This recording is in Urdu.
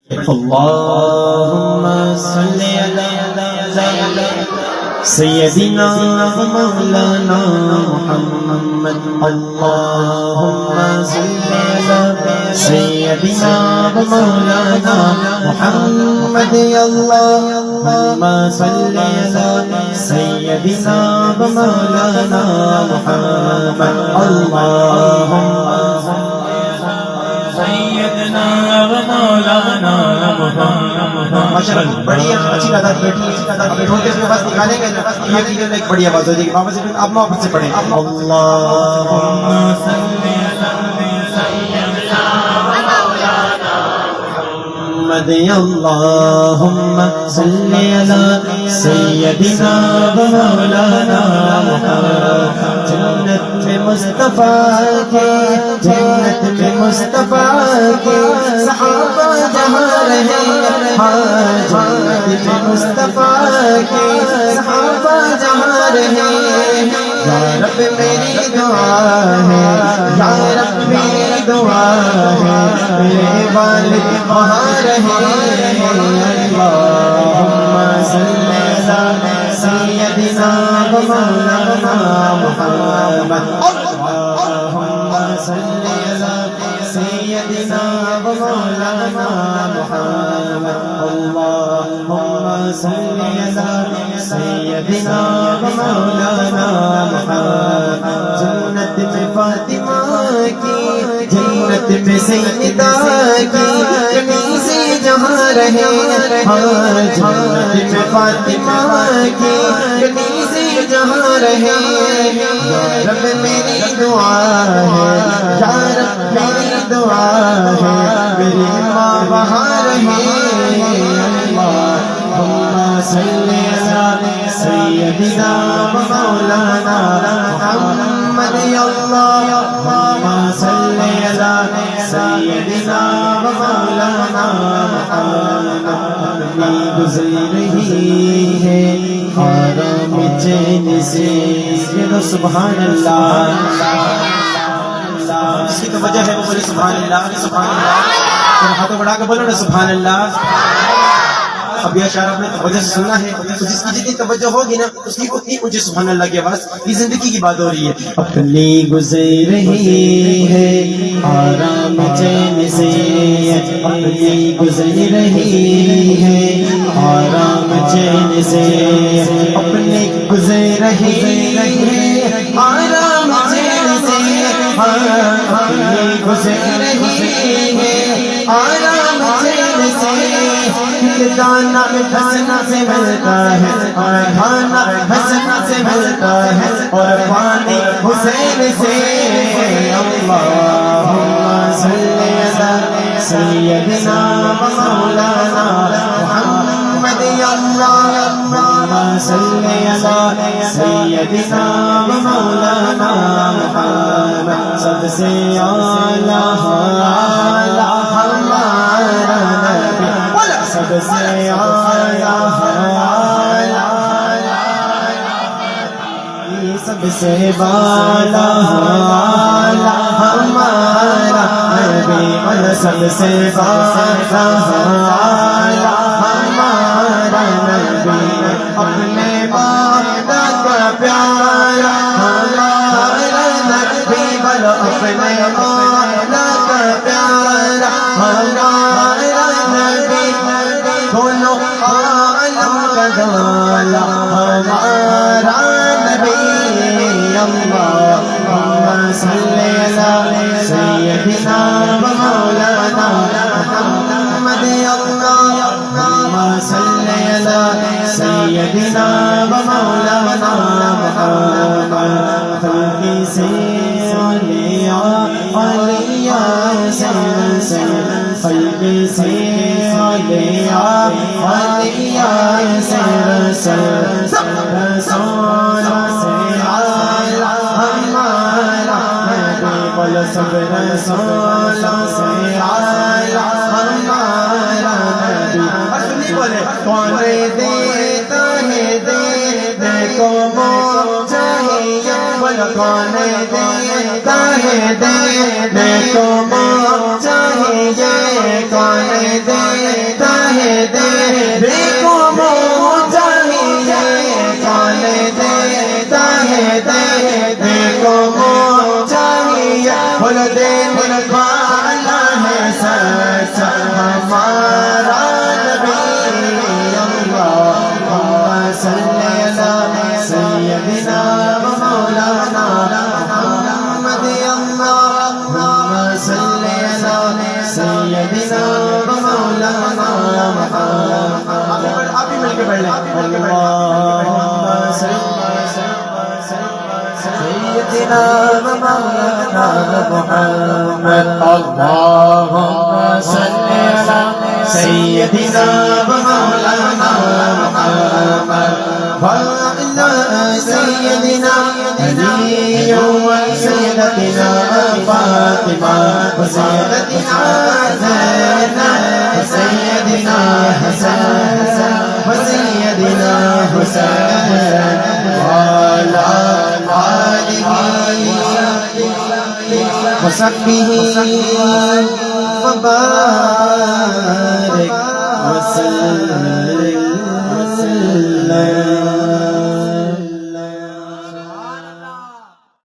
اللهم صل على سيدنا ومولانا محمد اللهم صل على سيدنا ومولانا محمد اللهم صل على سيدنا ومولانا محمد اللهم سيدنا ومولانا محمد ماشاءاللہ بڑی اچھی تعداد بیٹھی ہے ابھی ڈھول کے اس میں بس نکالیں گے یہ کلیئر ایک بڑی آواز ہو جائے گی بابا سے آپ محبت سے پڑھیں اللهم صل على سيدنا ومولانا محمد اللهم صل على سيدنا ومولانا محمد جنت میں مصطفیٰ کے جنت میں مصطفیٰ کے صحابہ جہاں رہے جنت میں مصطفیٰ کے صحابہ جہاں رہے یا رب میری دعا ہے یا رب میری دعا ہے میرے والد وہاں رہے اللہم صل علی سیدنا ومولانا محمد اللہم صل علی سیدنا ومولانا محمد اللہم صل علی سیدنا ومولانا محمد جنت میں فاطمہ کی جنت میں سیدہ کی کنیز جہاں رہے جنت میں فاطمہ کی کنیز جہاں رہے یا رب میری دعا ہے یا رب میری دعا ہے میری ماں وہاں رہے اللہم صل علی سیدنا ومولانا محمد اللہم صل علی سیدنا ومولانا محمد اپنی گزر رہی ہے آرام چین سے سبحان اللہ جس کی توجہ ہے وہ بولے سبحان اللہ سبحان اللہ ہاتھوں بڑھا کے بولو نا سبحان اللہ اب یہ اشارہ اپنے توجہ سے سننا ہے تو جس کی جتنی توجہ ہوگی نا اس کی اتنی اونچی سبحان اللہ کی آواز یہ زندگی کی بات ہو رہی ہے اپنی گزر رہی ہے آرام چین سے اپنی گزر رہی ہے آرام چین سے اپنی گزر رہی ہے آرام چین سے اپنی گزر رہی ہے آرام چین سے دانا حسنا سے ملتا ہے اور کھانا حسنا سے ملتا ہے اور پانی حسین سے اللہم صل علی سیدنا ومولانا محمد اللہم صل علی سیدنا ومولانا محمد سب سے اعلیٰ ہمارا نبی سب سے اعلیٰ سب سے بالا ہمارا نبی سب سے بالا ہمارا نبی اپنے بالا کا پیارا ہمارا نبی بولو اپنے بالا کا پیارا ہمارا دونوں عالم کا دولا ہمارا نبی اللہم صل علی سیدنا ومولانا محمد اللہم صل علی سیدنا ومولانا محمد خلقی سے اولیاء اولیاء سے خلقی سے اولیاء اولیاء سے رسول سے ہمارا نبی بولو سب رسولوں سے ہمارا نبی بولے کون دیتا ہے دینے کو چاہیے بولو کون دیتا ہے دینے کو چاہیے کون پڑھ لیں اللہم سیدنا و مولانا محمد اللہم صلی علی سیدنا و مولانا محمد وعلى سيدنا علي وسيدتنا فاطمة وسيدتنا زينب وسيدنا حسن وسيدنا حسين وعلى آله وصحبه وبارك وسلم